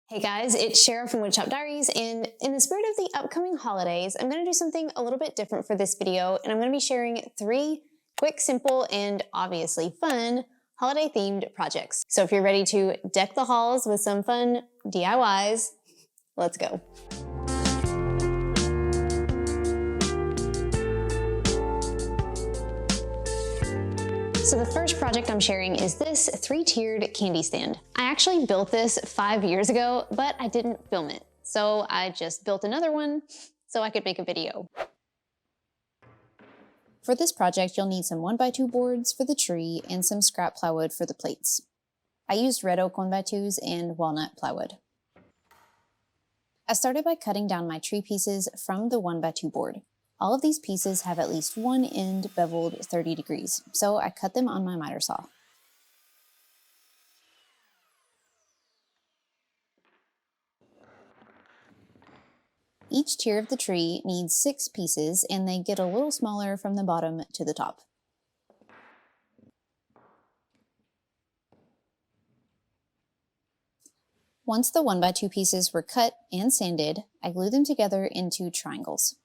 Hey guys, it's Cheryl from Woodshop Diaries, and in the spirit of the upcoming holidays, I'm going to do something a little bit different for this video, and I'm going to be sharing 3 quick, simple, and obviously fun holiday-themed projects. So if you're ready to deck the halls with some fun DIYs, let's go. So the first project I'm sharing is this 3-tiered candy stand. I actually built this 5 years ago, but I didn't film it. So I just built another one so I could make a video. For this project, you'll need some 1x2 boards for the tree and some scrap plywood for the plates. I used red oak 1x2s and walnut plywood. I started by cutting down my tree pieces from the 1x2 board. All of these pieces have at least one end beveled 30 degrees, so I cut them on my miter saw. Each tier of the tree needs 6 pieces, and they get a little smaller from the bottom to the top. Once the 1x2 pieces were cut and sanded, I glued them together into triangles.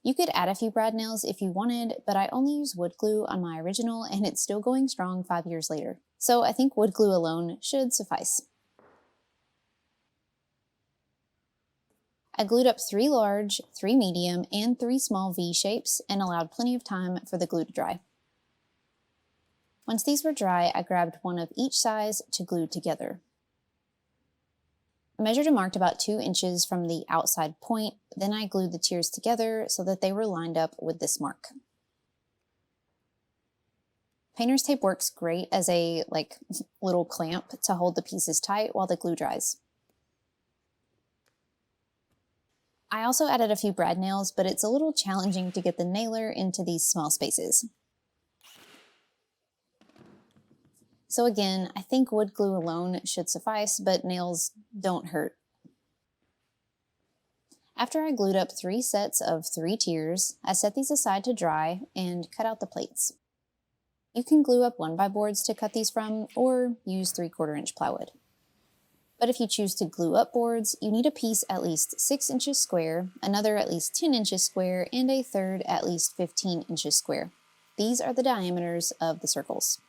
You could add a few brad nails if you wanted, but I only use wood glue on my original and it's still going strong 5 years later. So I think wood glue alone should suffice. I glued up 3 large, 3 medium, and 3 small V shapes and allowed plenty of time for the glue to dry. Once these were dry, I grabbed one of each size to glue together. I measured and marked about 2 inches from the outside point, then I glued the tiers together so that they were lined up with this mark. Painter's tape works great as a little clamp to hold the pieces tight while the glue dries. I also added a few brad nails, but it's a little challenging to get the nailer into these small spaces. So again, I think wood glue alone should suffice, but nails don't hurt. After I glued up 3 sets of 3 tiers, I set these aside to dry and cut out the plates. You can glue up 1x boards to cut these from, or use 3/4 inch plywood. But if you choose to glue up boards, you need a piece at least 6 inches square, another at least 10 inches square, and a third at least 15 inches square. These are the diameters of the circles.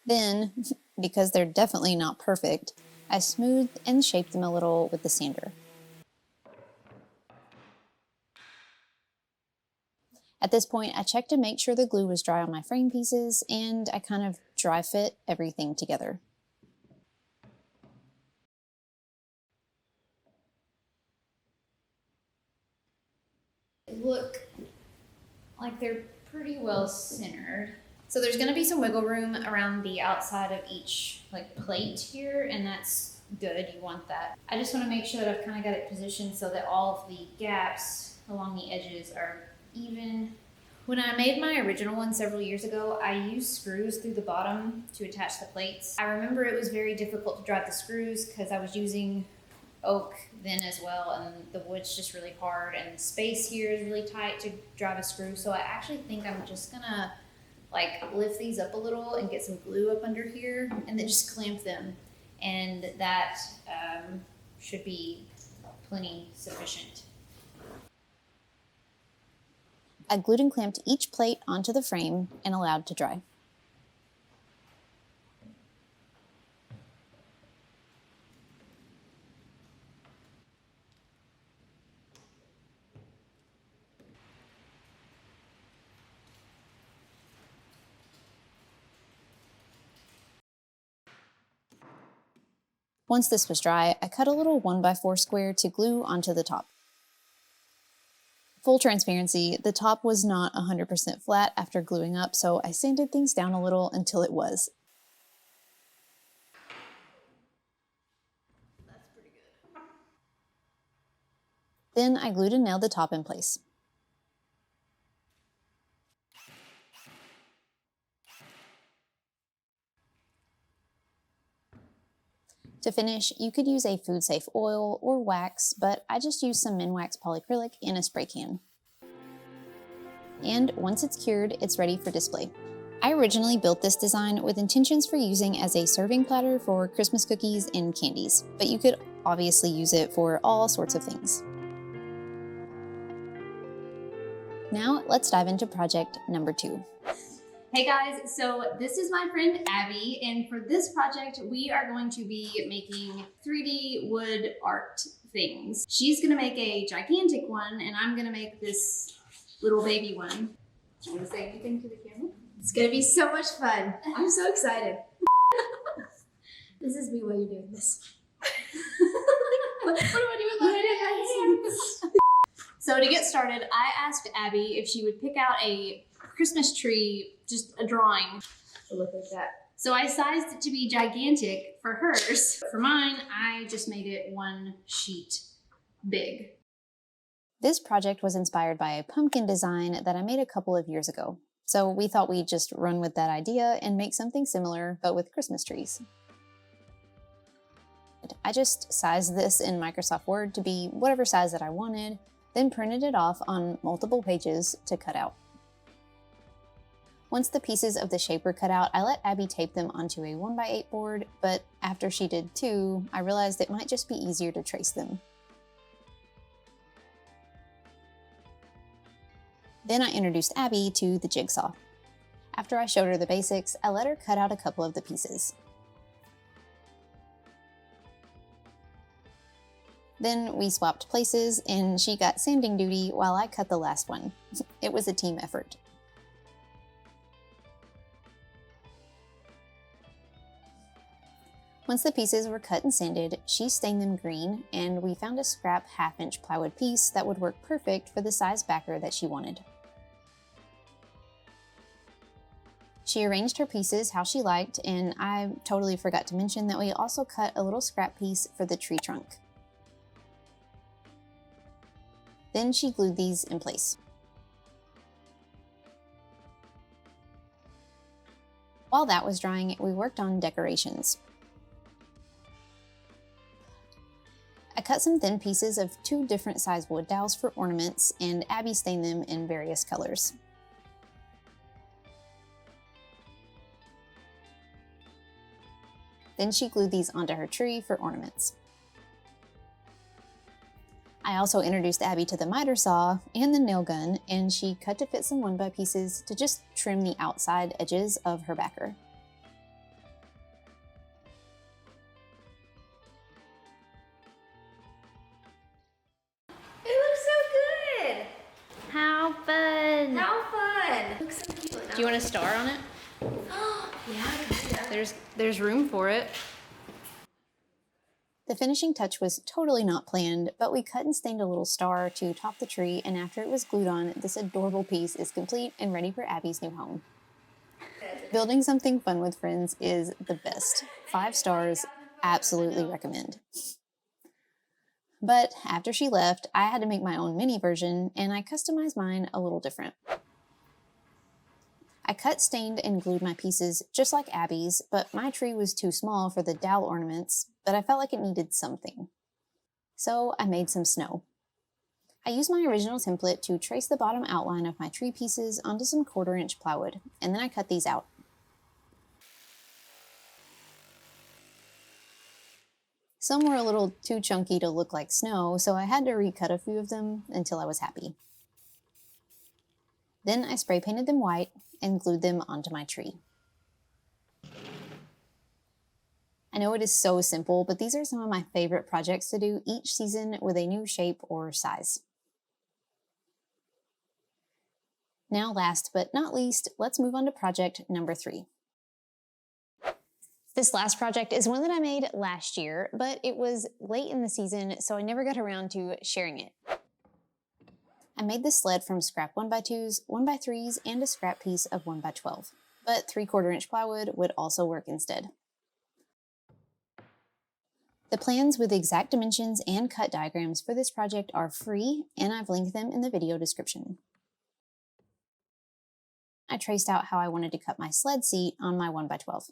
Then, because they're definitely not perfect, I smoothed and shaped them a little with the sander. At this point, I checked to make sure the glue was dry on my frame pieces, and I kind of dry fit everything together. Look like they're pretty well centered. So there's going to be some wiggle room around the outside of each plate here, and that's good. You want that. I just want to make sure that I've kind of got it positioned so that all of the gaps along the edges are even. When I made my original one several years ago, I used screws through the bottom to attach the plates. I remember it was very difficult to drive the screws because I was using oak then as well, and the wood's just really hard, and the space here is really tight to drive a screw. So I actually think I'm just gonna lift these up a little and get some glue up under here and then just clamp them, and that should be plenty sufficient. I glued and clamped each plate onto the frame and allowed to dry. Once this was dry, I cut a little 1x4 square to glue onto the top. Full transparency, the top was not 100% flat after gluing up, so I sanded things down a little until it was. That's pretty good. Then I glued and nailed the top in place. To finish, you could use a food-safe oil or wax, but I just used some Minwax polyacrylic in a spray can. And once it's cured, it's ready for display. I originally built this design with intentions for using as a serving platter for Christmas cookies and candies, but you could obviously use it for all sorts of things. Now let's dive into project number 2. Hey guys, so this is my friend Abby, and for this project we are going to be making 3D wood art things. She's gonna make a gigantic one and I'm gonna make this little baby one. Do you want to say anything to the camera? It's gonna be so much fun. I'm so excited. This is me while you're doing this. What do I do with my hands? So to get started, I asked Abby if she would pick out a Christmas tree, just a drawing. It'll look like that. So I sized it to be gigantic for hers. For mine, I just made it one sheet big. This project was inspired by a pumpkin design that I made a couple of years ago. So we thought we'd just run with that idea and make something similar, but with Christmas trees. I just sized this in Microsoft Word to be whatever size that I wanted, then printed it off on multiple pages to cut out. Once the pieces of the shape were cut out, I let Abby tape them onto a 1x8 board, but after she did too, I realized it might just be easier to trace them. Then I introduced Abby to the jigsaw. After I showed her the basics, I let her cut out a couple of the pieces. Then we swapped places and she got sanding duty while I cut the last one. It was a team effort. Once the pieces were cut and sanded, she stained them green and we found a scrap 1/2-inch plywood piece that would work perfect for the size backer that she wanted. She arranged her pieces how she liked, and I totally forgot to mention that we also cut a little scrap piece for the tree trunk. Then she glued these in place. While that was drying, we worked on decorations. I cut some thin pieces of 2 different size wood dowels for ornaments, and Abby stained them in various colors. Then she glued these onto her tree for ornaments. I also introduced Abby to the miter saw and the nail gun, and she cut to fit some 1x pieces to just trim the outside edges of her backer. It looks so good. How fun! How fun. It looks so cute. Do you want a star on it? Yeah, kinda. There's room for it. The finishing touch was totally not planned, but we cut and stained a little star to top the tree, and after it was glued on, this adorable piece is complete and ready for Abby's new home. Building something fun with friends is the best. 5 stars, absolutely recommend. But after she left, I had to make my own mini version, and I customized mine a little different. I cut, stained, and glued my pieces just like Abby's, but my tree was too small for the dowel ornaments, but I felt like it needed something. So I made some snow. I used my original template to trace the bottom outline of my tree pieces onto some 1/4-inch plywood, and then I cut these out. Some were a little too chunky to look like snow, so I had to recut a few of them until I was happy. Then I spray painted them white and glued them onto my tree. I know it is so simple, but these are some of my favorite projects to do each season with a new shape or size. Now last but not least, let's move on to project number 3. This last project is one that I made last year, but it was late in the season, so I never got around to sharing it. I made this sled from scrap 1x2s, 1x3s, and a scrap piece of 1x12, but 3/4-inch plywood would also work instead. The plans with exact dimensions and cut diagrams for this project are free, and I've linked them in the video description. I traced out how I wanted to cut my sled seat on my 1x12.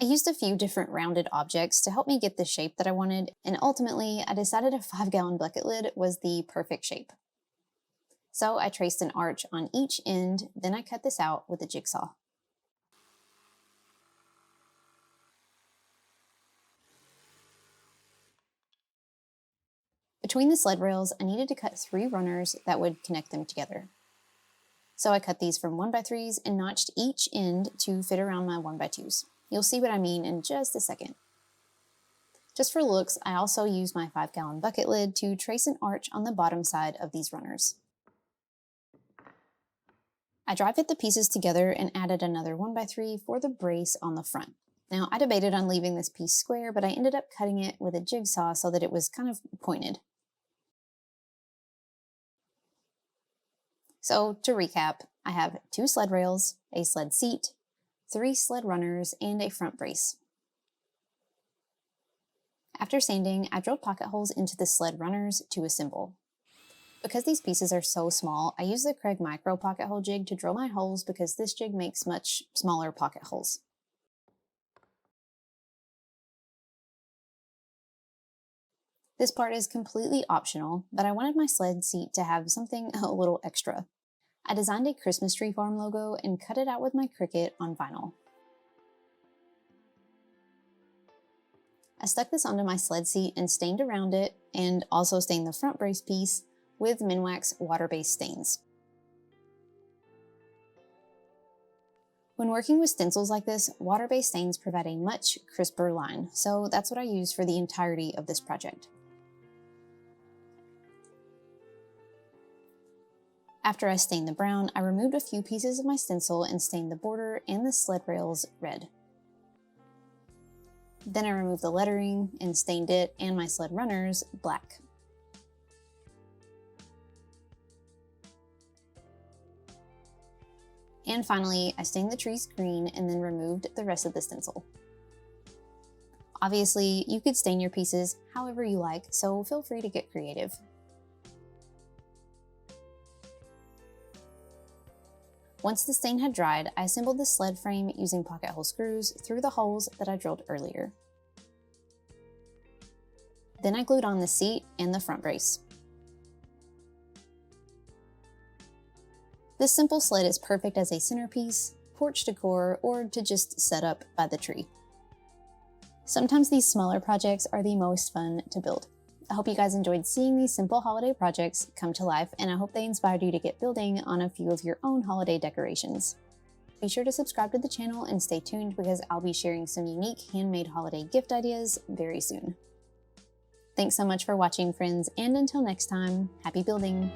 I used a few different rounded objects to help me get the shape that I wanted, and ultimately I decided a 5-gallon bucket lid was the perfect shape. So I traced an arch on each end, then I cut this out with a jigsaw. Between the sled rails, I needed to cut 3 runners that would connect them together. So I cut these from 1x3s and notched each end to fit around my 1x2s. You'll see what I mean in just a second. Just for looks, I also used my 5-gallon bucket lid to trace an arch on the bottom side of these runners. I dry fit the pieces together and added another 1x3 for the brace on the front. Now, I debated on leaving this piece square, but I ended up cutting it with a jigsaw so that it was kind of pointed. So, to recap, I have 2 sled rails, a sled seat, 3 sled runners, and a front brace. After sanding, I drilled pocket holes into the sled runners to assemble. Because these pieces are so small, I use the Craig Micro pocket hole jig to drill my holes because this jig makes much smaller pocket holes. This part is completely optional, but I wanted my sled seat to have something a little extra. I designed a Christmas tree farm logo and cut it out with my Cricut on vinyl. I stuck this onto my sled seat and stained around it, and also stained the front brace piece with Minwax water-based stains. When working with stencils like this, water-based stains provide a much crisper line, so that's what I used for the entirety of this project. After I stained the brown, I removed a few pieces of my stencil and stained the border and the sled rails red. Then I removed the lettering and stained it and my sled runners black. And finally, I stained the trees green and then removed the rest of the stencil. Obviously, you could stain your pieces however you like, so feel free to get creative. Once the stain had dried, I assembled the sled frame using pocket hole screws through the holes that I drilled earlier. Then I glued on the seat and the front brace. This simple sled is perfect as a centerpiece, porch decor, or to just set up by the tree. Sometimes these smaller projects are the most fun to build. I hope you guys enjoyed seeing these simple holiday projects come to life, and I hope they inspired you to get building on a few of your own holiday decorations. Be sure to subscribe to the channel and stay tuned because I'll be sharing some unique handmade holiday gift ideas very soon. Thanks so much for watching, friends, and until next time, happy building!